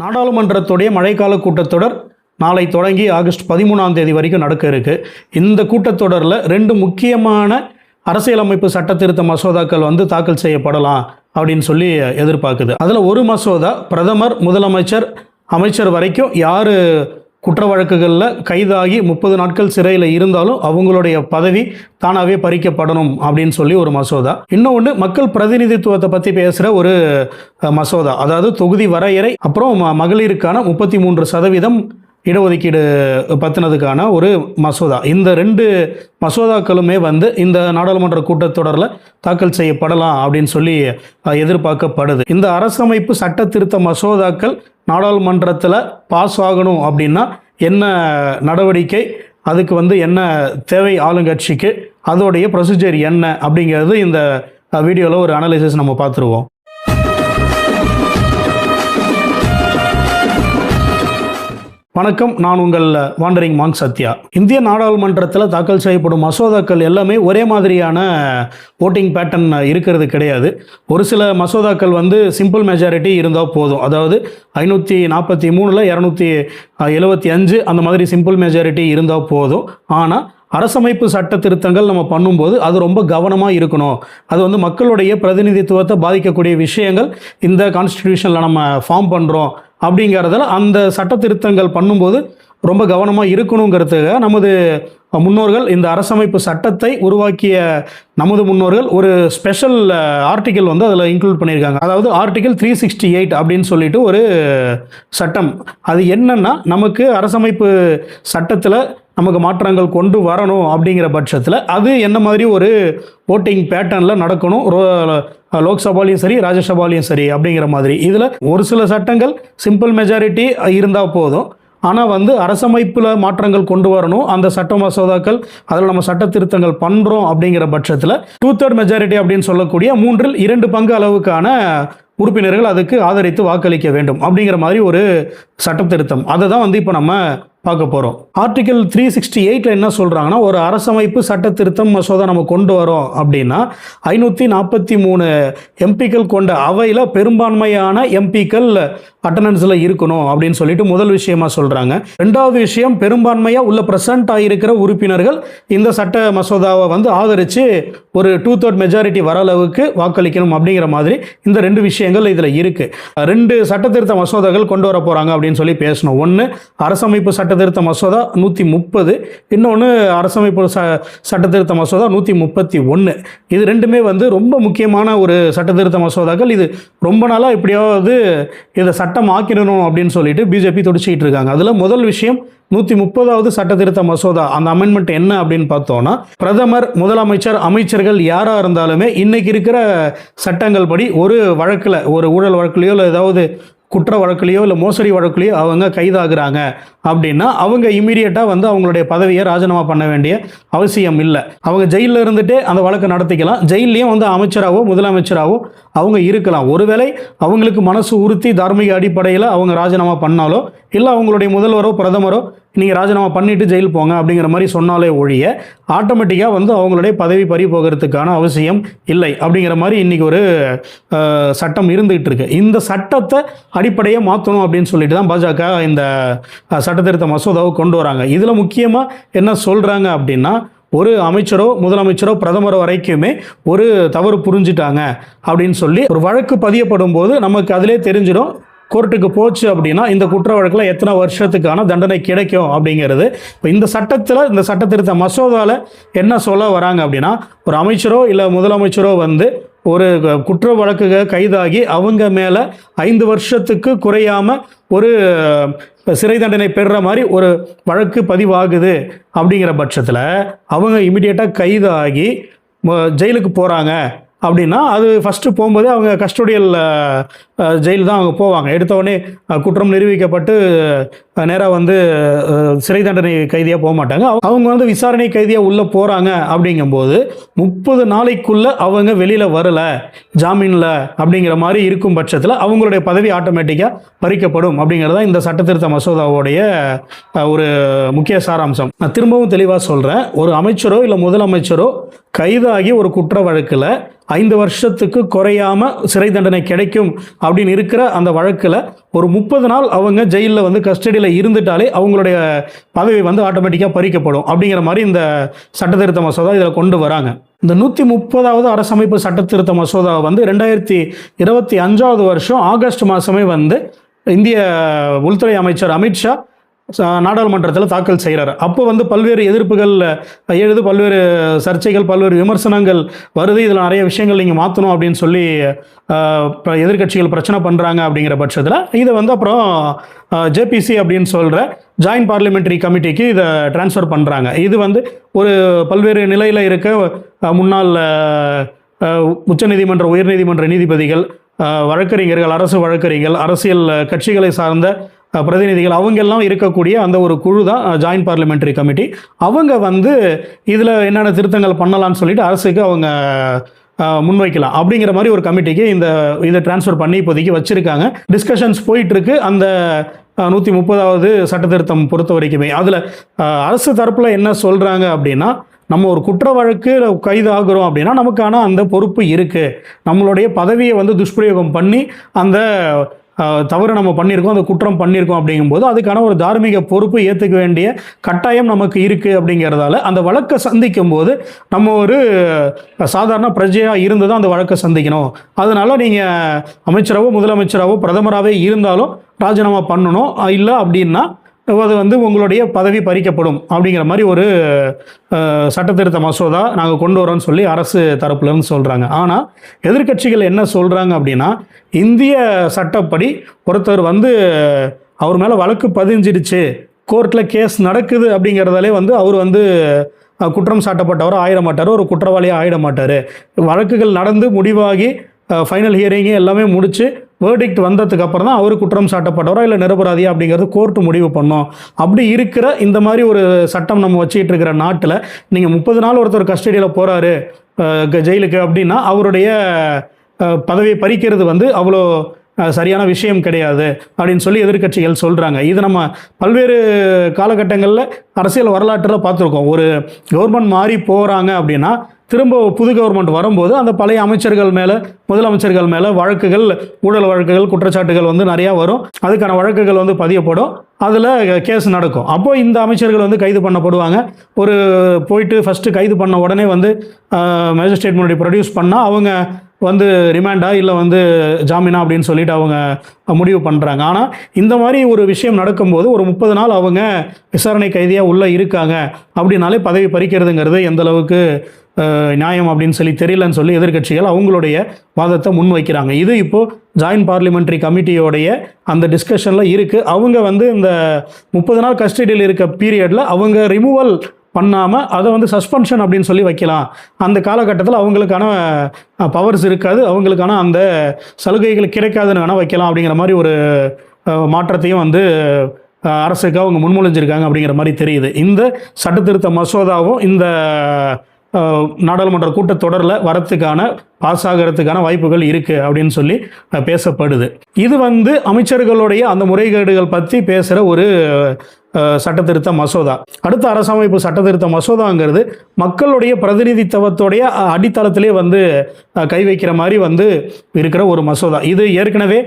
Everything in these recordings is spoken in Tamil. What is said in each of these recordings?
நாடாளுமன்றத்துடைய மழைக்கால கூட்டத்தொடர் நாளை தொடங்கி ஆகஸ்ட் 13ஆம் தேதி வரைக்கும் நடக்க இருக்கு. இந்த கூட்டத்தொடரில் 2 முக்கியமான அரசியலமைப்பு சட்ட திருத்த மசோதாக்கள் தாக்கல் செய்யப்படலாம் அப்படின்னு சொல்லி எதிர்பார்க்குது. அதில் ஒரு மசோதா பிரதமர், முதலமைச்சர், அமைச்சர் வரைக்கும் யார் குற்ற வழக்குகளில் கைதாகி 30 நாட்கள் சிறையில் இருந்தாலும் அவங்களுடைய பதவி தானாகவே பறிக்கப்படணும் அப்படின்னு சொல்லி ஒரு மசோதா. இன்னொன்று மக்கள் பிரதிநிதித்துவத்தை பற்றி பேசுகிற ஒரு மசோதா, அதாவது தொகுதி வரையறை, அப்புறம் மகளிருக்கான 33% இடஒதுக்கீடு பற்றினதுக்கான ஒரு மசோதா. இந்த 2 மசோதாக்களுமே இந்த நாடாளுமன்ற கூட்டத்தொடரில் தாக்கல் செய்யப்படலாம் அப்படின்னு சொல்லி எதிர்பார்க்கப்படுது. இந்த அரசமைப்பு சட்ட திருத்த மசோதாக்கள் நாடாளுமன்றத்தில் பாஸ் ஆகணும் அப்படின்னா என்ன நடவடிக்கை, அதுக்கு என்ன தேவை ஆளுங்கட்சிக்கு, அதோடைய ப்ரொசீஜர் என்ன அப்படிங்கிறது இந்த வீடியோவில் ஒரு அனலைசிஸ் நம்ம பார்த்துருவோம். வணக்கம், நான் உங்கள் வாண்டரிங் மாங்க் சத்யா. இந்திய நாடாளுமன்றத்தில் தாக்கல் செய்யப்படும் மசோதாக்கள் எல்லாமே ஒரே மாதிரியான ஓட்டிங் பேட்டர்ன் இருக்கிறது கிடையாது. ஒரு சில மசோதாக்கள் சிம்பிள் மெஜாரிட்டி இருந்தால் போதும், அதாவது 543ல் 275 அந்த மாதிரி சிம்பிள் மெஜாரிட்டி இருந்தால் போதும். ஆனால் அரசமைப்பு சட்ட திருத்தங்கள் நம்ம பண்ணும்போது அது ரொம்ப கவனமாக இருக்கணும். அது மக்களுடைய பிரதிநிதித்துவத்தை பாதிக்கக்கூடிய விஷயங்கள் இந்த கான்ஸ்டிடியூஷனில் நம்ம ஃபார்ம் பண்ணுறோம் அப்படிங்கிறதுல அந்த சட்ட திருத்தங்கள் பண்ணும்போது ரொம்ப கவனமாக இருக்கணுங்கிறதுக்காக நமது முன்னோர்கள், இந்த அரசமைப்பு சட்டத்தை உருவாக்கிய நமது முன்னோர்கள் ஒரு ஸ்பெஷல் ஆர்டிக்கல் அதில் இன்க்ளூட் பண்ணியிருக்காங்க. அதாவது ஆர்டிக்கல் 368 அப்படின்னு சொல்லிட்டு ஒரு சட்டம். அது என்னன்னா, நமக்கு அரசமைப்பு சட்டத்தில் நமக்கு மாற்றங்கள் கொண்டு வரணும் அப்படிங்கிற பட்சத்தில் அது என்ன மாதிரி ஒரு ஓட்டிங் பேட்டர்னில் நடக்கணும், லோக்சபாலையும் சரி ராஜ்யசபாலையும் சரி அப்படிங்கிற மாதிரி. இதில் ஒரு சில சட்டங்கள் சிம்பிள் மெஜாரிட்டி இருந்தால் போதும், ஆனால் அரசமைப்பில் மாற்றங்கள் கொண்டு வரணும், அந்த சட்ட மசோதாக்கள் அதில் நம்ம சட்ட திருத்தங்கள் பண்ணுறோம் அப்படிங்கிற பட்சத்தில் 2/3 மெஜாரிட்டி அப்படின்னு சொல்லக்கூடிய 3 2 பங்கு அளவுக்கான உறுப்பினர்கள் அதுக்கு ஆதரித்து வாக்களிக்க வேண்டும் அப்படிங்கிற மாதிரி ஒரு சட்ட திருத்தம். அதை தான் இப்போ நம்ம பார்க்க போகிறோம். ஆர்டிகல் 368 என்ன சொல்கிறாங்கன்னா, ஒரு அரசமைப்பு சட்ட திருத்தம் மசோதா நம்ம கொண்டு வரோம் அப்படின்னா 543 எம்பிக்கள் கொண்ட அவையில் பெரும்பான்மையான எம்பிக்கள் அட்டண்டன்ஸில் இருக்கணும் அப்படின்னு சொல்லிட்டு முதல் விஷயமா சொல்கிறாங்க. ரெண்டாவது விஷயம், பெரும்பான்மையாக உள்ள பிரசன்ட் ஆகியிருக்கிற உறுப்பினர்கள் இந்த சட்ட மசோதாவை ஆதரித்து ஒரு 2/3 மெஜாரிட்டி வர அளவுக்கு வாக்களிக்கணும் அப்படிங்கிற மாதிரி இந்த 2 விஷயங்கள் இதில் இருக்குது. 2 சட்ட திருத்த மசோதாக்கள் கொண்டு வர போகிறாங்க அப்படின்னு சொல்லி பேசணும். ஒன்று அரசமைப்பு சட்ட திருத்த மசோதா 130, இன்னொன்று அரசமைப்பு சட்ட திருத்த மசோதா 131. இது ரெண்டுமே ரொம்ப முக்கியமான ஒரு சட்ட திருத்த மசோதாக்கள். இது ரொம்ப நாளாக எப்படியாவது இதை சட்டம் ஆக்கிடணும் அப்படின்னு சொல்லிட்டு பிஜேபி துடிச்சிக்கிட்டு இருக்காங்க. அதில் முதல் விஷயம் 130வது சட்ட திருத்த மசோதா. அந்த அமெண்ட்மெண்ட் என்ன அப்படின்னு பார்த்தோம்னா, பிரதமர், முதலமைச்சர், அமைச்சர்கள் யாராக இருந்தாலுமே இன்னைக்கு இருக்கிற சட்டங்கள் படி ஒரு வழக்கில், ஒரு ஊழல் வழக்குலையோ இல்லை ஏதாவது குற்ற வழக்குலையோ இல்லை மோசடி வழக்குலையோ அவங்க கைதாகிறாங்க அப்படின்னா அவங்க இமீடியட்டாக அவங்களுடைய பதவியை ராஜினாமா பண்ண வேண்டிய அவசியம் இல்லை. அவங்க ஜெயிலில் இருந்துகிட்டே அந்த வழக்கை நடத்திக்கலாம். ஜெயிலையும் அமைச்சராகவோ முதலமைச்சராகவோ அவங்க இருக்கலாம். ஒருவேளை அவங்களுக்கு மனசு உறுத்தி தார்மீக அடிப்படையில் அவங்க ராஜினாமா பண்ணாலோ இல்லை அவங்களுடைய முதல்வரோ பிரதமரோ நீங்கள் ராஜினாமா பண்ணிவிட்டு ஜெயில் போங்க அப்படிங்கிற மாதிரி சொன்னாலே ஒழிய ஆட்டோமேட்டிக்காக அவங்களுடைய பதவி பறி போகிறதுக்கான அவசியம் இல்லை அப்படிங்கிற மாதிரி இன்றைக்கி ஒரு சட்டம் இருந்துகிட்டு இருக்கு. இந்த சட்டத்தை அடிப்படையாக மாற்றணும் அப்படின்னு சொல்லிட்டு தான் பாஜக இந்த சட்டத்திருத்த மசோதாவை கொண்டு வராங்க. இதில் முக்கியமாக என்ன சொல்கிறாங்க அப்படின்னா, ஒரு அமைச்சரோ முதலமைச்சரோ பிரதமரோ வரைக்குமே ஒரு தவறு புரிஞ்சிட்டாங்க அப்படின்னு சொல்லி ஒரு வழக்கு பதியப்படும் போது நமக்கு அதிலே தெரிஞ்சிடும், கோர்ட்டுக்கு போச்சு அப்படின்னா இந்த குற்ற வழக்கில் எத்தனை வருஷத்துக்கான தண்டனை கிடைக்கும் அப்படிங்கிறது. இப்போ இந்த சட்டத்தில், இந்த சட்ட திருத்த மசோதாவில் என்ன சொல்ல வராங்க அப்படின்னா, ஒரு அமைச்சரோ இல்லை முதலமைச்சரோ ஒரு குற்ற வழக்கு கைதாகி அவங்க மேலே 5 வருஷத்துக்கு குறையாமல் ஒரு சிறை தண்டனை பெறுற மாதிரி ஒரு வழக்கு பதிவாகுது அப்படிங்கிற பட்சத்தில் அவங்க இமிடியேட்டாக கைதாகி ஜெயிலுக்கு போகிறாங்க அப்படின்னா அது ஃபஸ்ட்டு போகும்போது அவங்க கஸ்டோடியல் ஜெயில் தான் அவங்க போவாங்க. எடுத்தவொடனே குற்றம் நிரூபிக்கப்பட்டு நேராக சிறை தண்டனை கைதியாக போக மாட்டாங்க. அவங்க விசாரணை கைதியாக உள்ளே போகிறாங்க. அப்படிங்கும்போது 30 நாளைக்குள்ளே அவங்க வெளியில் வரலை, ஜாமீனில் அப்படிங்கிற மாதிரி இருக்கும் பட்சத்தில் அவங்களுடைய பதவி ஆட்டோமேட்டிக்காக பறிக்கப்படும் அப்படிங்கிறது தான் இந்த சட்டத்திருத்த மசோதாவுடைய ஒரு முக்கிய சாராம்சம். நான் திரும்பவும் தெளிவாக சொல்கிறேன், ஒரு அமைச்சரோ இல்லை முதலமைச்சரோ கைதாகி ஒரு குற்ற வழக்கில் 5 வருஷத்துக்கு குறையாம சிறை தண்டனை கிடைக்கும் அப்படின்னு இருக்கிற அந்த வழக்கில் ஒரு 30 நாள் அவங்க ஜெயிலில் வந்து கஸ்டடியில் இருந்துட்டாலே அவங்களுடைய பதவி வந்து ஆட்டோமேட்டிக்காக பறிக்கப்படும் அப்படிங்கிற மாதிரி இந்த சட்டத்திருத்த மசோதா இதில் கொண்டு வராங்க. இந்த 130வது அரசமைப்பு சட்டத்திருத்த மசோதா வந்து 2025 வருஷம் ஆகஸ்ட் மாதமே வந்து இந்திய உள்துறை அமைச்சர் அமித்ஷா நாடாளுமன்றத்தில் தாக்கல் செய்கிறார். அப்போ வந்து பல்வேறு எதிர்ப்புகள் எழுது, பல்வேறு சர்ச்சைகள், பல்வேறு விமர்சனங்கள் வருது. இதில் நிறைய விஷயங்கள் நீங்கள் மாற்றணும் அப்படின்னு சொல்லி எதிர்கட்சிகள் பிரச்சனை பண்ணுறாங்க. அப்படிங்கிற பட்சத்தில் இதை வந்து அப்புறம் ஜேபிசி அப்படின்னு சொல்கிற ஜாயின்ட் பார்லிமெண்ட்ரி கமிட்டிக்கு இதை டிரான்ஸ்ஃபர் பண்ணுறாங்க. இது வந்து ஒரு பல்வேறு நிலையில் இருக்க முன்னாள் உச்சநீதிமன்ற, உயர்நீதிமன்ற நீதிபதிகள், வழக்கறிஞர்கள், அரசு வழக்கறிஞர்கள், அரசியல் கட்சிகளை சார்ந்த பிரதிநிதிகள், அவங்கெல்லாம் இருக்கக்கூடிய அந்த ஒரு குழு தான் ஜாயின்ட் பார்லிமெண்ட்ரி கமிட்டி. அவங்க வந்து இதில் என்னென்ன திருத்தங்கள் பண்ணலான்னு சொல்லிட்டு அரசுக்கு அவங்க முன்வைக்கலாம் அப்படிங்கிற மாதிரி ஒரு கமிட்டிக்கு இதை டிரான்ஸ்ஃபர் பண்ணி இப்போதைக்கு வச்சுருக்காங்க. டிஸ்கஷன்ஸ் போயிட்டுருக்கு அந்த 130வது சட்டத்திருத்தம் பொறுத்த வரைக்குமே. அதில் அரசு தரப்பில் என்ன சொல்கிறாங்க அப்படின்னா, நம்ம ஒரு குற்ற வழக்கு கைது ஆகிறோம் அப்படின்னா நமக்கான அந்த பொறுப்பு இருக்குது. நம்மளுடைய பதவியை வந்து துஷ்பிரயோகம் பண்ணி அந்த தவறு நம்ம பண்ணியிருக்கோம், அந்த குற்றம் பண்ணியிருக்கோம் அப்படிங்கும்போது அதுக்கான ஒரு தார்மீக பொறுப்பு ஏற்றுக்க வேண்டிய கட்டாயம் நமக்கு இருக்குது. அப்படிங்கிறதால அந்த வழக்கை சந்திக்கும் போது நம்ம ஒரு சாதாரண பிரஜையாக இருந்து தான் அந்த வழக்கை சந்திக்கணும். அதனால் நீங்கள் அமைச்சராகவோ முதலமைச்சராகவோ பிரதமராகவே இருந்தாலும் ராஜினாமா பண்ணணும். இல்லை அப்படின்னா அது வந்து உங்களுடைய பதவி பறிக்கப்படும் அப்படிங்கிற மாதிரி ஒரு சட்டத்திருத்த மசோதா நாங்கள் கொண்டு வரோம்னு சொல்லி அரசு தரப்புலேருந்து சொல்கிறாங்க. ஆனால் எதிர்க்கட்சிகள் என்ன சொல்கிறாங்க அப்படின்னா, இந்திய சட்டப்படி ஒருத்தர் வந்து அவர் மேலே வழக்கு பதிஞ்சிடுச்சு, கோர்ட்டில் கேஸ் நடக்குது அப்படிங்கிறதாலே வந்து அவர் வந்து குற்றம் சாட்டப்பட்டவர் ஆயிட மாட்டார், ஒரு குற்றவாளியாக ஆயிட மாட்டார். வழக்குகள் நடந்து முடிவாகி ஃபைனல் ஹியரிங்கு எல்லாமே முடித்து வேர்டிக்ட் வந்ததுக்கு அப்புறம் தான் அவர் குற்றம் சாட்டப்பட்டவரா இல்லை நிரபராதியா அப்படிங்கிறது கோர்ட்டு முடிவு பண்ணோம். அப்படி இருக்கிற இந்த மாதிரி ஒரு சட்டம் நம்ம வச்சுக்கிட்டு இருக்கிற நாட்டில் நீங்கள் 30 நாள் ஒருத்தர் கஸ்டடியில் போகிறாரு ஜெயிலுக்கு அப்படின்னா அவருடைய பதவியை பறிக்கிறது வந்து அவ்வளோ சரியான விஷயம் கிடையாது அப்படின்னு சொல்லி எதிர்க்கட்சிகள் சொல்கிறாங்க. இது நம்ம பல்வேறு காலகட்டங்களில் அரசியல் வரலாற்றில் பார்த்துருக்கோம். ஒரு கவர்மெண்ட் மாறி போகிறாங்க அப்படின்னா திரும்ப புது கவர்மெண்ட் வரும்போது அந்த பழைய அமைச்சர்கள் மேலே, முதலமைச்சர்கள் மேலே வழக்குகள், ஊழல் வழக்குகள், குற்றச்சாட்டுகள் வந்து நிறையா வரும். அதுக்கான வழக்குகள் வந்து பதியப்படும், அதில் கேஸ் நடக்கும். அப்போது இந்த அமைச்சர்கள் வந்து கைது பண்ணப்படுவாங்க. ஒரு போயிட்டு ஃபஸ்ட்டு கைது பண்ண உடனே வந்து மேஜிஸ்ட்ரேட் முன்னாடி ப்ரொடியூஸ் பண்ணால் அவங்க வந்து ரிமாண்டா இல்லை வந்து ஜாமீனா அப்படின்னு சொல்லிட்டு அவங்க முடிவு பண்ணுறாங்க. ஆனால் இந்த மாதிரி ஒரு விஷயம் நடக்கும்போது ஒரு 30 நாள் அவங்க விசாரணை கைதியாக உள்ளே இருக்காங்க அப்படின்னாலே பதவி பறிக்கிறதுங்கிறது எந்த அளவுக்கு நியாயம் அப்படின்னு சொல்லி தெரியலன்னு சொல்லி எதிர்க்கட்சிகள் அவங்களுடைய வாதத்தை முன்வைக்கிறாங்க. இது இப்போது ஜாயின்ட் பார்லிமெண்ட்ரி கமிட்டியோடைய அந்த டிஸ்கஷனில் இருக்குது. அவங்க வந்து இந்த 30 நாள் கஸ்டடியில் இருக்க பீரியடில் அவங்க ரிமூவல் பண்ணாமல் அதை வந்து சஸ்பென்ஷன் அப்படின்னு சொல்லி வைக்கலாம். அந்த காலகட்டத்தில் அவங்களுக்கான பவர்ஸ் இருக்காது, அவங்களுக்கான அந்த சலுகைகள் கிடைக்காதுன்னு வேணால் வைக்கலாம் அப்படிங்கிற மாதிரி ஒரு மாற்றத்தையும் வந்து அரசுக்கு அவங்க முன்மொழிஞ்சிருக்காங்க அப்படிங்கிற மாதிரி தெரியுது. இந்த சட்டத்திருத்த மசோதாவும் இந்த நாடாளுமன்ற கூட்டத்தொடரில் வரத்துக்கான பாஸ் ஆகிறதுக்கான வாய்ப்புகள் இருக்குது அப்படின்னு சொல்லி பேசப்படுது. இது வந்து அமைச்சர்களுடைய அந்த முறைகேடுகள் பற்றி பேசுகிற ஒரு சட்டத்திருத்த மசோதா. அடுத்த அரசமைப்பு சட்டத்திருத்த மசோதாங்கிறது மக்களுடைய பிரதிநிதித்துவத்துடைய அடித்தளத்திலே வந்து கை வைக்கிற மாதிரி வந்து இருக்கிற ஒரு மசோதா. இது ஏற்கனவே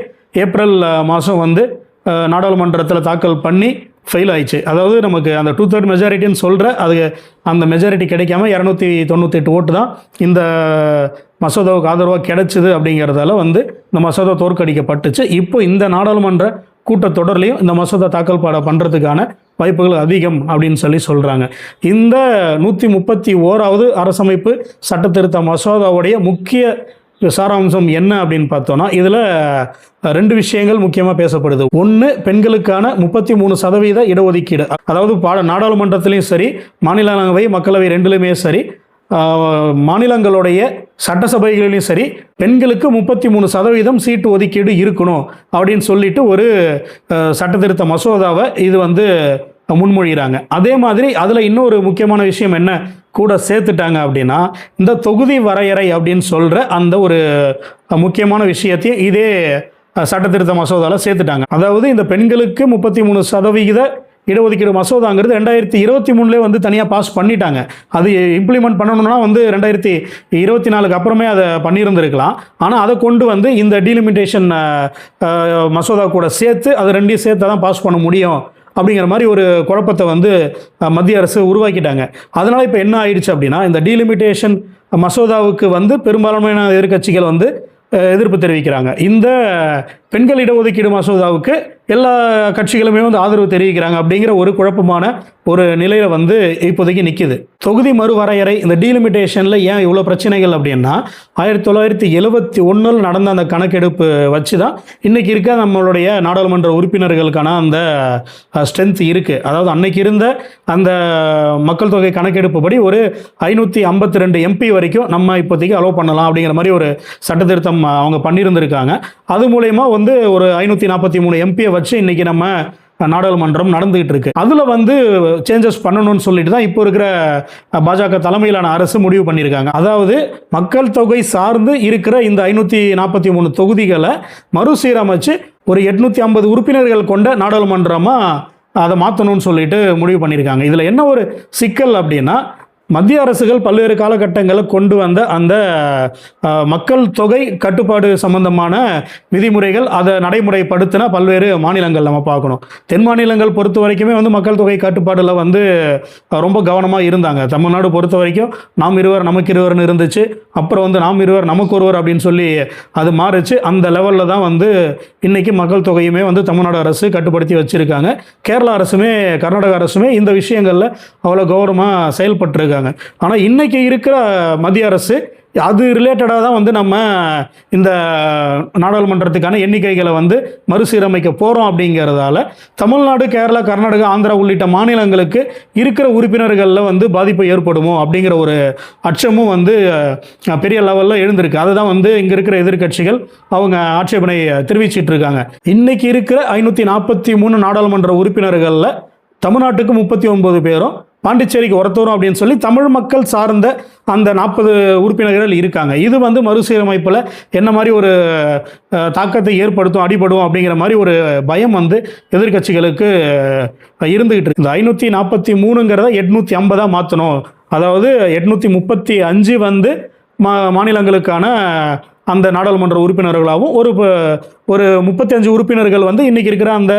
ஏப்ரல் மாதம் வந்து நாடாளுமன்றத்தில் தாக்கல் பண்ணி ஃபெயில் ஆயிடுச்சு. அதாவது நமக்கு அந்த 2/3 மெஜாரிட்டின்னு சொல்கிற அது அந்த மெஜாரிட்டி கிடைக்காம 298 ஓட்டு தான் இந்த மசோதாவுக்கு ஆதரவாக கிடைச்சிது. அப்படிங்கிறதால வந்து இந்த மசோதா தோற்கடிக்கப்பட்டுச்சு. இப்போ இந்த நாடாளுமன்ற கூட்டத்தொடர்லையும் இந்த மசோதா தாக்கல் பண்ணுறதுக்கான வாய்ப்புகள் அதிகம் அப்படின்னு சொல்லி சொல்கிறாங்க. இந்த 131வது அரசமைப்பு சட்டத்திருத்த மசோதாவுடைய முக்கிய சாராம்சம் என்ன அப்படின்னு பார்த்தோன்னா, இதில் 2 விஷயங்கள் முக்கியமாக பேசப்படுது. ஒன்று, பெண்களுக்கான 33% இடஒதுக்கீடு. அதாவது நாடாளுமன்றத்திலையும் சரி, மாநிலங்களவை, மக்களவை ரெண்டுலையுமே சரி, மாநிலங்களுடைய சட்டசபைகளிலும் சரி பெண்களுக்கு 33% சீட்டு ஒதுக்கீடு இருக்கணும் அப்படின்னு சொல்லிட்டு ஒரு சட்டத்திருத்த மசோதாவை இது வந்து முன்மொழிகிறாங்க. அதே மாதிரி அதில் இன்னொரு முக்கியமான விஷயம் என்ன கூட சேர்த்துட்டாங்க அப்படின்னா, இந்த தொகுதி வரையறை அப்படின்னு சொல்கிற அந்த ஒரு முக்கியமான விஷயத்தையும் இதே சட்டத்திருத்த மசோதாவில் சேர்த்துட்டாங்க. அதாவது இந்த பெண்களுக்கு 33% இடஒதுக்கீடு மசோதாங்கிறது 2023 வந்து தனியாக பாஸ் பண்ணிட்டாங்க. அது இம்ப்ளிமெண்ட் பண்ணணும்னா வந்து 2024 அப்புறமே அதை பண்ணியிருந்திருக்கலாம். ஆனால் அதை கொண்டு வந்து இந்த டீலிமிட்டேஷன் மசோதா கூட சேர்த்து அதை ரெண்டையும் சேர்த்து தான் பாஸ் பண்ண முடியும் அப்படிங்கிற மாதிரி ஒரு குழப்பத்தை வந்து மத்திய அரசு உருவாக்கிட்டாங்க. அதனால் இப்போ என்ன ஆயிடுச்சு அப்படின்னா, இந்த டீலிமிட்டேஷன் மசோதாவுக்கு வந்து பெரும்பான்மையான எதிர்க்கட்சிகள் வந்து எதிர்ப்பு தெரிவிக்கிறாங்க. இந்த பெண்கள் இடஒதுக்கீடு மசோதாவுக்கு எல்லா கட்சிகளுமே வந்து ஆதரவு தெரிவிக்கிறாங்க. அப்படிங்கிற ஒரு குழப்பமான ஒரு நிலையில் வந்து இப்போதைக்கு நிற்கிது. தொகுதி மறுவரையறை இந்த டீலிமிட்டேஷனில் ஏன் இவ்வளோ பிரச்சனைகள் அப்படின்னா, 1971 நடந்த அந்த கணக்கெடுப்பு வச்சு தான் இன்றைக்கி இருக்க நம்மளுடைய நாடாளுமன்ற உறுப்பினர்களுக்கான அந்த ஸ்ட்ரென்த் இருக்குது. அதாவது அன்னைக்கு இருந்த அந்த மக்கள் தொகை கணக்கெடுப்பு படி ஒரு 552 எம்பி வரைக்கும் நம்ம இப்போதைக்கு அலோவ் பண்ணலாம் அப்படிங்கிற மாதிரி ஒரு சட்ட திருத்தம் அவங்க பண்ணியிருந்திருக்காங்க. அது மூலயமா வந்து ஒரு 543 எம்பியை வச்சு இன்றைக்கி நம்ம நாடாளுமன்றம் நடந்துகிட்டு இருக்கு. அதில் வந்து சேஞ்சஸ் பண்ணணும்னு சொல்லிட்டு தான் இப்போ இருக்கிற பாஜக தலைமையிலான அரசு முடிவு பண்ணியிருக்காங்க. அதாவது மக்கள் தொகை சார்ந்து இருக்கிற இந்த 543 தொகுதிகளை மறுசீரமைச்சு ஒரு 850 உறுப்பினர்கள் கொண்ட நாடாளுமன்றமாக அதை மாற்றணும்னு சொல்லிட்டு முடிவு பண்ணியிருக்காங்க. இதில் என்ன ஒரு சிக்கல் அப்படின்னா, மத்திய அரசுகள் பல்வேறு காலகட்டங்களில் கொண்டு வந்த அந்த மக்கள் தொகை கட்டுப்பாடு சம்பந்தமான விதிமுறைகள் அதை நடைமுறைப்படுத்தின பல்வேறு மாநிலங்கள் நம்ம பார்க்கணும். தென் மாநிலங்கள் பொறுத்த வரைக்குமே வந்து மக்கள் தொகை கட்டுப்பாடில் வந்து ரொம்ப கவனமாக இருந்தாங்க. தமிழ்நாடு பொறுத்த வரைக்கும் நாம் இருவர் நமக்கு இருவர்னு இருந்துச்சு. அப்புறம் வந்து நாம் இருவர் நமக்கு ஒருவர் அப்படின்னு சொல்லி அது மாறுச்சு. அந்த லெவலில் தான் வந்து இன்றைக்கி மக்கள் தொகையுமே வந்து தமிழ்நாடு அரசு கட்டுப்படுத்தி வச்சுருக்காங்க. கேரளா அரசுமே கர்நாடக அரசுமே இந்த விஷயங்களில் அவ்வளோ கௌரவமாக செயல்பட்டுருக்காங்க. ஆனால் இன்னைக்கு இருக்கிற மத்திய அரசு அது ரிலேட்டடாக தான் வந்து நம்ம இந்த நாடாளுமன்றத்துக்கான எண்ணிக்கைகளை வந்து மறுசீரமைக்க போகிறோம். அப்படிங்கிறதால தமிழ்நாடு, கேரளா, கர்நாடகா, ஆந்திரா உள்ளிட்ட மாநிலங்களுக்கு இருக்கிற உறுப்பினர்களில் வந்து பாதிப்பு ஏற்படுமோ அப்படிங்கிற ஒரு அச்சமும் வந்து பெரிய லெவலில் எழுந்திருக்கு. அதை தான் வந்து இங்கே இருக்கிற எதிர்க்கட்சிகள் அவங்க ஆட்சேபனை தெரிவிச்சிட்டு இருக்காங்க. இன்னைக்கு இருக்கிற 543 நாடாளுமன்ற உறுப்பினர்களில் தமிழ்நாட்டுக்கு 39 பேரும், பாண்டிச்சேரிக்கு ஒருத்தரும் அப்படின்னு சொல்லி தமிழ் மக்கள் சார்ந்த அந்த 40 உறுப்பினர்கள் இருக்காங்க. இது வந்து மறுசீரமைப்பில் என்ன மாதிரி ஒரு தாக்கத்தை ஏற்படுத்தும், அடிபடும் அப்படிங்கிற மாதிரி ஒரு பயம் வந்து எதிர்க்கட்சிகளுக்கு இருந்துகிட்டு இருக்கு. இந்த 543ங்கிறத 850 மாற்றணும். அதாவது 835 வந்து மாநிலங்களுக்கான அந்த நாடாளுமன்ற உறுப்பினர்களாகவும் ஒரு 35 உறுப்பினர்கள் வந்து இன்றைக்கி இருக்கிற அந்த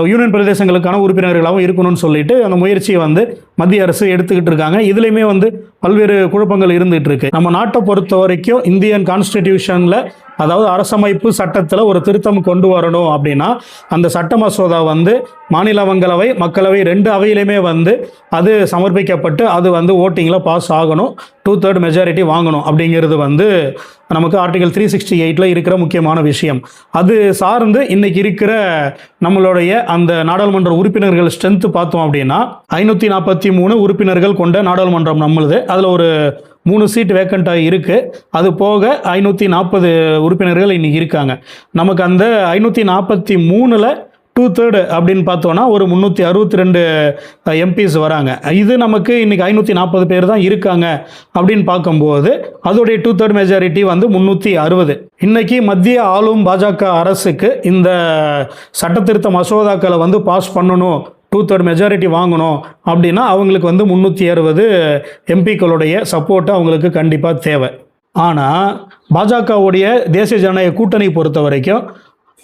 யூனியன் பிரதேசங்களுக்கான உறுப்பினர்களாகவும் இருக்கணும்னு சொல்லிட்டு அந்த முயற்சியை வந்து மத்திய அரசு எடுத்துக்கிட்டு இருக்காங்க. இதுலேயுமே வந்து பல்வேறு குழப்பங்கள் இருந்துகிட்டு இருக்கு. நம்ம நாட்டை பொறுத்த வரைக்கும் இந்தியன் கான்ஸ்டிடியூஷனில், அதாவது அரசமைப்பு சட்டத்தில் ஒரு திருத்தம் கொண்டு வரணும் அப்படின்னா அந்த சட்ட மசோதா வந்து மாநிலங்களவை, மக்களவை 2 அவையிலுமே வந்து அது சமர்ப்பிக்கப்பட்டு அது வந்து ஓட்டிங்கில் பாஸ் ஆகணும், 2/3 மெஜாரிட்டி வாங்கணும். அப்படிங்கிறது வந்து நமக்கு ஆர்டிகல் 368 இருக்கிற முக்கியமான விஷயம். அது சார்ந்து இன்னைக்கு இருக்கிற நம்மளுடைய அந்த நாடாளுமன்ற உறுப்பினர்கள் ஸ்ட்ரென்த்து பார்த்தோம் அப்படின்னா 543 உறுப்பினர்கள் கொண்ட நாடாளுமன்றம் நம்மளுது. அதில் ஒரு 3 சீட் வேக்கண்ட்டாக இருக்குது. அது போக 540 உறுப்பினர்கள் இன்றைக்கி இருக்காங்க. நமக்கு அந்த 543ல் 2/3 அப்படின்னு பார்த்தோன்னா ஒரு 362 எம்பிஸ் வராங்க. இது நமக்கு இன்றைக்கி 540 பேர் தான் இருக்காங்க அப்படின்னு பார்க்கும்போது அதோடைய 2/3 மெஜாரிட்டி வந்து 360. இன்றைக்கி மத்திய ஆளும் பாஜக அரசுக்கு இந்த சட்டத்திருத்த மசோதாக்களை வந்து பாஸ் பண்ணணும், 2/3 மெஜாரிட்டி வாங்கணும் அப்படின்னா அவங்களுக்கு வந்து 360 எம்பிக்களுடைய சப்போர்ட்டு அவங்களுக்கு கண்டிப்பாக தேவை. ஆனால் பாஜகவுடைய தேசிய ஜனநாயக கூட்டணி பொறுத்த வரைக்கும்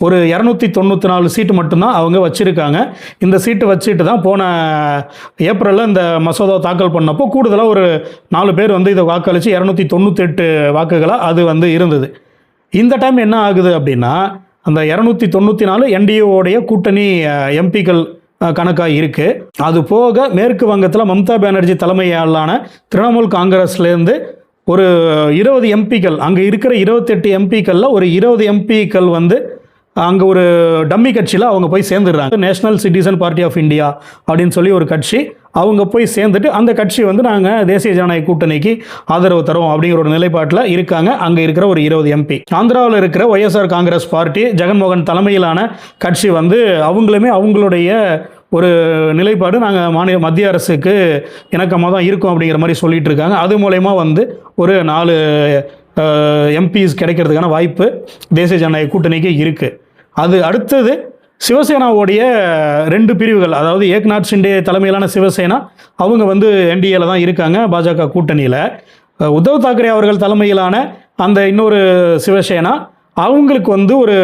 ஒரு 294 சீட்டு மட்டும்தான் அவங்க வச்சுருக்காங்க. இந்த சீட்டு வச்சுட்டு தான் போன ஏப்ரலில் இந்த மசோதா தாக்கல் பண்ணப்போ கூடுதலாக ஒரு 4 பேர் வந்து இதை வாக்களித்து 298 வாக்குகளாக அது வந்து இருந்தது. இந்த டைம் என்ன ஆகுது அப்படின்னா அந்த 294 என்டிஏவோடைய கூட்டணி எம்பிக்கள் கணக்காக இருக்குது. அது போக மேற்கு வங்கத்தில் மம்தா பானர்ஜி தலைமையிலான திரிணாமுல் காங்கிரஸ்லேருந்து ஒரு 20 எம்பிக்கள், அங்கே இருக்கிற 28 எம்பிக்களில் ஒரு 20 எம்பிக்கள் வந்து அங்கே ஒரு டம்மி கட்சியில் அவங்க போய் சேர்ந்துடுறாங்க. National citizen party of India அப்படின்னு சொல்லி ஒரு கட்சி, அவங்க போய் சேர்ந்துட்டு அந்த கட்சி வந்து நாங்கள் தேசிய ஜனநாயக கூட்டணிக்கு ஆதரவு தரோம் அப்படிங்கிற ஒரு நிலைப்பாட்டில் இருக்காங்க. அங்கே இருக்கிற ஒரு 20 எம்பி. ஆந்திராவில் இருக்கிற ஒய்எஸ்ஆர் காங்கிரஸ் பார்ட்டி, ஜெகன்மோகன் தலைமையிலான கட்சி வந்து அவங்களுமே அவங்களுடைய ஒரு நிலைப்பாடு நாங்கள் மத்திய அரசுக்கு இணக்கமாக தான் இருக்கும் அப்படிங்கிற மாதிரி சொல்லிட்டு இருக்காங்க. அது மூலயமா வந்து ஒரு 4 எம்பிஸ் கிடைக்கிறதுக்கான வாய்ப்பு தேசிய ஜனநாயக கூட்டணிக்கு இருக்குது. அது அடுத்தது சிவசேனாவுடைய 2 பிரிவுகள், அதாவது ஏக்நாத் ஷிண்டே தலைமையிலான சிவசேனா அவங்க வந்து என்டிஏல தான் இருக்காங்க, பாஜக கூட்டணியில். உத்தவ் தாக்கரே அவர்கள் தலைமையிலான அந்த இன்னொரு சிவசேனா அவங்களுக்கு வந்து ஒரு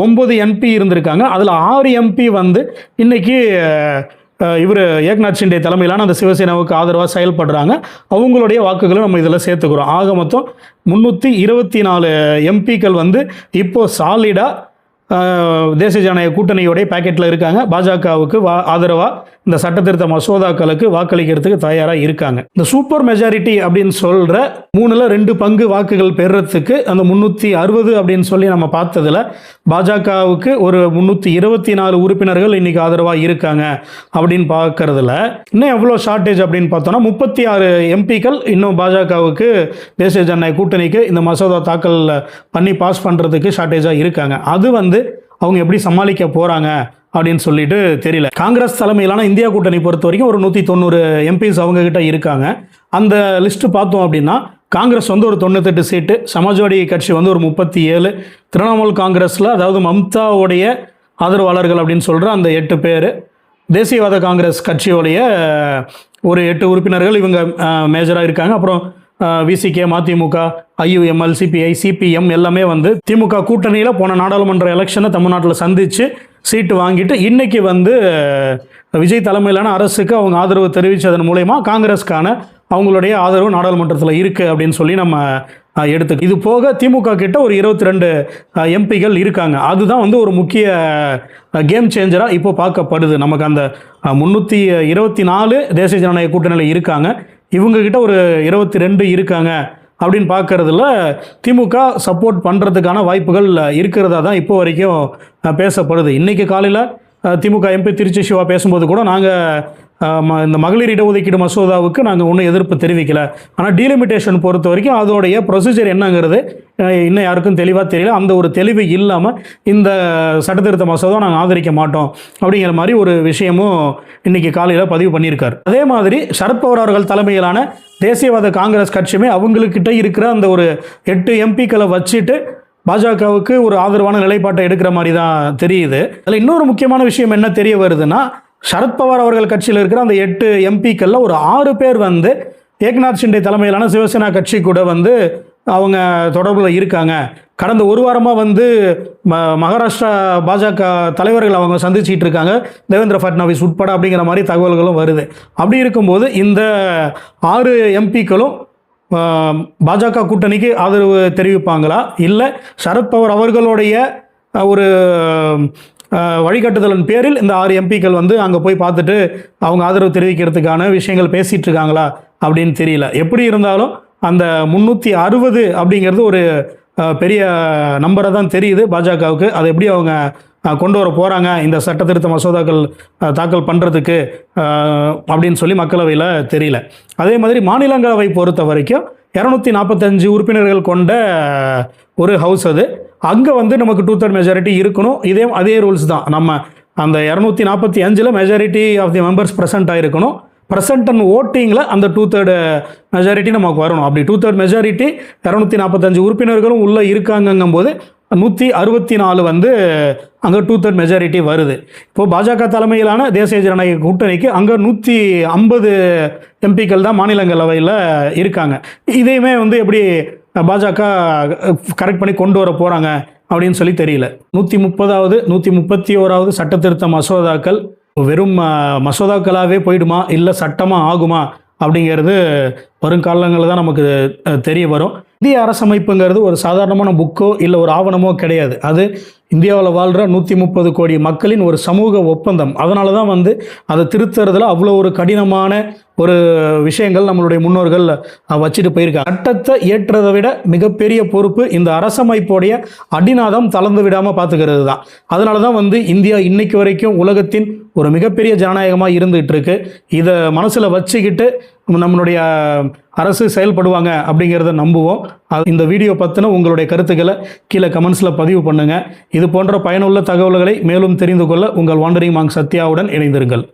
9 எம்பி இருந்திருக்காங்க. அதில் 6 எம்பி வந்து இன்னைக்கு இவர் ஏக்நாத் ஷிண்டே தலைமையிலான அந்த சிவசேனாவுக்கு ஆதரவாக செயல்படுறாங்க. அவங்களுடைய வாக்குகளை நம்ம இதில் சேர்த்துக்கிறோம். ஆக மொத்தம் 324 எம்பிக்கள் வந்து இப்போது சாலிடாக தேசிய ஜனநாயக கூட்டணியோடைய பேக்கெட்டில் இருக்காங்க. பாஜகவுக்கு ஆதரவாக இந்த சட்டத்திருத்த மசோதாக்களுக்கு வாக்களிக்கிறதுக்கு தயாராக இருக்காங்க. இந்த சூப்பர் மெஜாரிட்டி அப்படின்னு சொல்கிற 3/2 பங்கு வாக்குகள் பெறுறதுக்கு அந்த 360 அப்படின்னு சொல்லி நம்ம பார்த்ததில் பாஜகவுக்கு ஒரு 324 உறுப்பினர்கள் இன்னைக்கு ஆதரவாக இருக்காங்க அப்படின்னு பார்க்கறதுல இன்னும் எவ்வளோ ஷார்ட்டேஜ் அப்படின்னு பார்த்தோம்னா 36 எம்பிக்கள் இன்னும் பாஜகவுக்கு தேசிய ஜனநாயக கூட்டணிக்கு இந்த மசோதா தாக்கல் பண்ணி பாஸ் பண்ணுறதுக்கு ஷார்ட்டேஜாக இருக்காங்க. அது வந்து அவங்க எப்படி சமாளிக்க போகிறாங்க அப்படின்னு சொல்லிட்டு தெரியல. காங்கிரஸ் தலைமையிலான இந்தியா கூட்டணி பொறுத்த வரைக்கும் ஒரு 190 எம்பிஸ் அவங்க கிட்ட இருக்காங்க. அந்த லிஸ்ட்டு பார்த்தோம் அப்படின்னா காங்கிரஸ் வந்து ஒரு 98 சீட்டு, சமாஜ்வாடி கட்சி வந்து ஒரு 37, திரிணாமுல் காங்கிரஸில் அதாவது மம்தாவுடைய ஆதரவாளர்கள் அப்படின்னு சொல்கிற அந்த 8 பேர், தேசியவாத காங்கிரஸ் கட்சியோடைய ஒரு 8 உறுப்பினர்கள் இவங்க மேஜராக இருக்காங்க. அப்புறம் விசிகே, மதிமுக, ஐயுஎம்எல், சிபிஐ, சிபிஎம் எல்லாமே வந்து திமுக கூட்டணியில் போன நாடாளுமன்ற எலெக்ஷனை தமிழ்நாட்டில் சந்தித்து சீட்டு வாங்கிட்டு இன்னைக்கு வந்து விஜய் தலைமையிலான அரசுக்கு அவங்க ஆதரவு தெரிவித்ததன் மூலயமா காங்கிரஸ்க்கான அவங்களுடைய ஆதரவு நாடாளுமன்றத்தில் இருக்குது அப்படின்னு சொல்லி நம்ம எடுத்து, இது போக திமுக கிட்ட ஒரு 22 எம்பிகள் இருக்காங்க. அதுதான் வந்து ஒரு முக்கிய கேம் சேஞ்சராக இப்போ பார்க்கப்படுது. நமக்கு அந்த 324 தேசிய ஜனநாயக கூட்டணியில் இருக்காங்க, இவங்ககிட்ட ஒரு 22 இருக்காங்க அப்படின்னு பார்க்கறதுல திமுக சப்போர்ட் பண்ணுறதுக்கான வாய்ப்புகள் இருக்கிறதா தான் இப்போ வரைக்கும் பேசப்படுது. இன்றைக்கி காலையில் திமுக எம்பி திருச்சி சிவா பேசும்போது கூட நாங்கள் இந்த மகளிர் இடஒதுக்கீடு மசோதாவுக்கு நாங்கள் ஒன்றும் எதிர்ப்பு தெரிவிக்கலை, ஆனால் டீலிமிட்டேஷன் பொறுத்த வரைக்கும் அதோடைய ப்ரொசீஜர் என்னங்கிறது இன்னும் யாருக்கும் தெளிவாக தெரியல. அந்த ஒரு தெளிவு இல்லாமல் இந்த சட்டத்திருத்த மசோதா நாங்கள் ஆதரிக்க மாட்டோம் அப்படிங்கிற மாதிரி ஒரு விஷயமும் இன்றைக்கி காலையில் பதிவு பண்ணியிருக்கார். அதே மாதிரி சரத்பவார் அவர்கள் தலைமையிலான தேசியவாத காங்கிரஸ் கட்சியுமே அவங்களுக்கிட்ட இருக்கிற அந்த ஒரு 8 எம்பிக்களை வச்சுட்டு பாஜகவுக்கு ஒரு ஆதரவான நிலைப்பாட்டை எடுக்கிற மாதிரி தான் தெரியுது. அதில் இன்னொரு முக்கியமான விஷயம் என்ன தெரிய வருதுன்னா, சரத்பவார் அவர்கள் கட்சியில் இருக்கிற அந்த 8 எம்பிக்களில் ஒரு 6 பேர் வந்து ஏக்நாத் ஷிண்டே தலைமையிலான சிவசேனா கட்சி கூட வந்து அவங்க தொடர்பில் இருக்காங்க. கடந்த ஒரு வாரமாக வந்து மகாராஷ்டிரா பாஜக தலைவர்கள் அவங்க சந்திச்சிட்டு இருக்காங்க, தேவேந்திர ஃபட்னவிஸ் உட்பட அப்படிங்கிற மாதிரி தகவல்களும் வருது. அப்படி இருக்கும்போது இந்த 6 எம்பிக்களும் பாஜக கூட்டணிக்கு ஆதரவு தெரிவிப்பாங்களா, இல்லை சரத்பவார் அவர்களுடைய ஒரு வழிகாட்டுதலின் பேரில் இந்த 6 எம்பிக்கள் வந்து அங்கே போய் பார்த்துட்டு அவங்க ஆதரவு தெரிவிக்கிறதுக்கான விஷயங்கள் பேசிகிட்டு இருக்காங்களா அப்படின்னு தெரியல. எப்படி இருந்தாலும் அந்த 360 அப்படிங்கிறது ஒரு பெரிய நம்பரை தான் தெரியுது பாஜகவுக்கு. அதை எப்படி அவங்க கொண்டு வர போகிறாங்க இந்த சட்டத்திருத்த மசோதாக்கள் தாக்கல் பண்ணுறதுக்கு அப்படின்னு சொல்லி மக்களவையில் தெரியல. அதே மாதிரி மாநிலங்களவை பொறுத்த வரைக்கும் 245 உறுப்பினர்கள் கொண்ட ஒரு ஹவுஸ் அது. அங்கே வந்து நமக்கு 2/3 மெஜாரிட்டி இருக்கணும். அதே ரூல்ஸ் தான். நம்ம அந்த 245 majority of the members present ஆகிருக்கணும். ப்ரெசென்ட் அண்ட் ஓட்டிங்கில் அந்த 2/3 மெஜாரிட்டி நமக்கு வரணும். அப்படி 2/3 மெஜாரிட்டி 245 உறுப்பினர்களும் உள்ளே இருக்காங்கங்கும் போது 164 வந்து அங்கே 2/3 மெஜாரிட்டி வருது. இப்போது பாஜக தலைமையிலான தேசிய ஜனநாயக கூட்டணிக்கு அங்கே 150 எம்பிக்கள் தான் மாநிலங்களவையில் இருக்காங்க. இதையுமே வந்து எப்படி பாஜக கரெக்ட் பண்ணி கொண்டு வர போகிறாங்க அப்படின்னு சொல்லி தெரியல. 130வது 131வது சட்டத்திருத்த மசோதாக்கள் வெறும் மசோதாக்களாகவே போயிடுமா, இல்லை சட்டமாக ஆகுமா அப்படிங்கிறது வருங்காலங்களில் தான் நமக்கு தெரிய வரும். இந்திய அரசமைப்புங்கிறது ஒரு சாதாரணமான புக்கோ இல்லை ஒரு ஆவணமோ கிடையாது. அது இந்தியாவில் வாழ்கிற 130 கோடி மக்களின் ஒரு சமூக ஒப்பந்தம். அதனால தான் வந்து அதை திருத்துறதுல அவ்வளோ ஒரு கடினமான ஒரு விஷயங்கள் நம்மளுடைய முன்னோர்கள் வச்சுட்டு போயிருக்காங்க. சட்டத்தை ஏற்றதை விட மிகப்பெரிய பொறுப்பு இந்த அரசமைப்போடைய அடிநாதம் தளர்ந்து விடாமல் பார்த்துக்கிறது தான். அதனால தான் வந்து இந்தியா இன்னைக்கு வரைக்கும் உலகத்தின் ஒரு மிகப்பெரிய ஜனநாயகமாக இருந்துகிட்டு இருக்கு. இதை மனசில் வச்சுக்கிட்டு நம்மளுடைய அரசு செயல்படுவாங்க அப்படிங்கிறத நம்புவோம். இந்த வீடியோ பற்றின உங்களுடைய கருத்துக்களை கீழே கமெண்ட்ஸில் பதிவு பண்ணுங்கள். இது போன்ற பயனுள்ள தகவல்களை மேலும் தெரிந்து கொள்ள உங்கள் வாண்டரிங் மாங்க் சத்யாவுடன் இணைந்திருங்கள்.